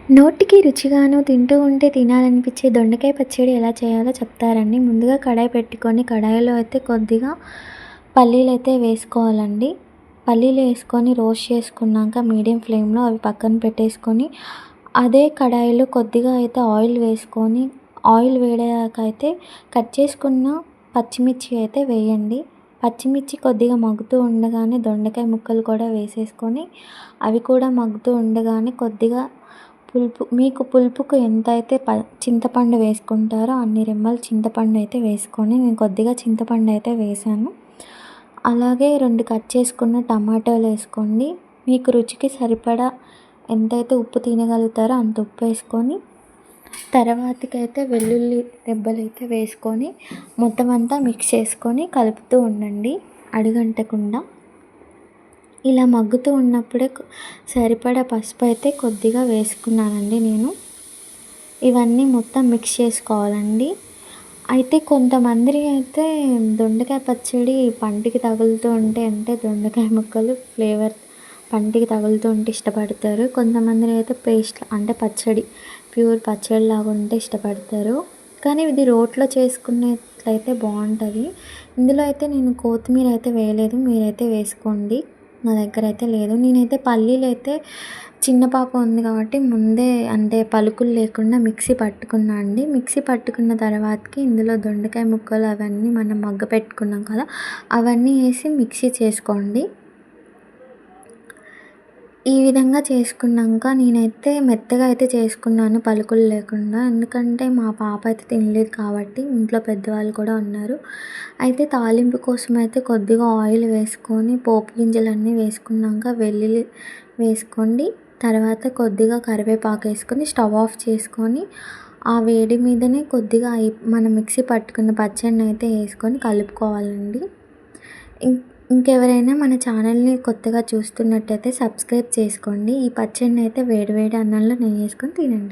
నోటికి రుచిగాను తింటూ ఉంటే తినాలనిపించే దొండకాయ పచ్చడి ఎలా చేయాలో చెప్తారండి. ముందుగా కడాయి పెట్టుకొని కడాయిలో అయితే కొద్దిగా పల్లీలైతే వేసుకోవాలండి. పల్లీలు వేసుకొని రోస్ట్ చేసుకున్నాక మీడియం ఫ్లేమ్‌లో అవి పక్కన పెట్టేసుకొని, అదే కడాయిలో కొద్దిగా అయితే ఆయిల్ వేసుకొని, ఆయిల్ వేడయ్యాక అయితే కట్ చేసుకున్న పచ్చిమిర్చి అయితే వేయండి. పచ్చిమిర్చి కొద్దిగా మగ్గుతూ ఉండగానే దొండకాయ ముక్కలు కూడా వేసేసుకొని, అవి కూడా మగ్గుతూ ఉండగానే కొద్దిగా మీకు పులుపుకు ఎంతైతే చింతపండు వేసుకుంటారో అన్ని రెమ్మలు చింతపండు అయితే వేసుకొని, నేను కొద్దిగా చింతపండు అయితే వేశాను. అలాగే 2 కట్ చేసుకున్న టమాటాలు వేసుకోండి. మీకు రుచికి సరిపడా ఎంతైతే ఉప్పు తినగలుగుతారో అంత ఉప్పు వేసుకొని, తర్వాతకైతే వెల్లుల్లి రెబ్బలైతే వేసుకొని మొత్తం అంతా మిక్స్ చేసుకొని కలుపుతూ ఉండండి అడుగంటకుండా. ఇలా మగ్గుతూ ఉన్నప్పుడే సరిపడా పసుపు అయితే కొద్దిగా వేసుకున్నానండి నేను. ఇవన్నీ మొత్తం మిక్స్ చేసుకోవాలండి. అయితే కొంతమంది అయితే దొండకాయ పచ్చడి పంటికి తగులుతూ ఉంటే, అంటే దొండకాయ ముక్కలు ఫ్లేవర్ పంటికి తగులుతూ ఉంటే ఇష్టపడతారు. కొంతమంది అయితే పేస్ట్ అంటే పచ్చడి ప్యూర్ పచ్చడిలాగా ఉంటే ఇష్టపడతారు. కానీ ఇది రోట్లో చేసుకున్నట్లయితే బాగుంటుంది. ఇందులో అయితే నేను కొత్తిమీర అయితే వేయలేదు, మీరైతే వేసుకోండి. నా దగ్గర అయితే లేదు. నేనైతే పల్లీలైతే చిన్న పాప ఉంది కాబట్టి ముందే అంటే పలుకులు లేకుండా మిక్సీ పట్టుకున్నా అండి. మిక్సీ పట్టుకున్న తర్వాతకి ఇందులో దొండకాయ ముక్కలు అవన్నీ మనం మగ్గపెట్టుకున్నాం కదా, అవన్నీ వేసి మిక్సీ చేసుకోండి. ఈ విధంగా చేసుకున్నాక నేనైతే మెత్తగా అయితే చేసుకున్నాను పలుకులు లేకుండా. ఎందుకంటే మా పాప అయితే తినలేదు కాబట్టి, ఇంట్లో పెద్దవాళ్ళు కూడా ఉన్నారు. అయితే తాలింపు కోసం అయితే కొద్దిగా ఆయిల్ వేసుకొని పోపు గింజలన్నీ వేసుకున్నాక వెల్లుల్లి వేసుకోండి. తర్వాత కొద్దిగా కరివేపాకు వేసుకొని స్టవ్ ఆఫ్ చేసుకొని, ఆ వేడి మీదనే కొద్దిగా మనం మిక్సీ పట్టుకున్న పచ్చడిని అయితే వేసుకొని కలుపుకోవాలండి. ఇంకెవరైనా మన ఛానల్ని కొత్తగా చూస్తున్నట్టయితే సబ్స్క్రైబ్ చేసుకోండి. ఈ పచ్చడిని అయితే వేడి వేడి అన్నంలో నెయ్యి వేసుకొని తినండి.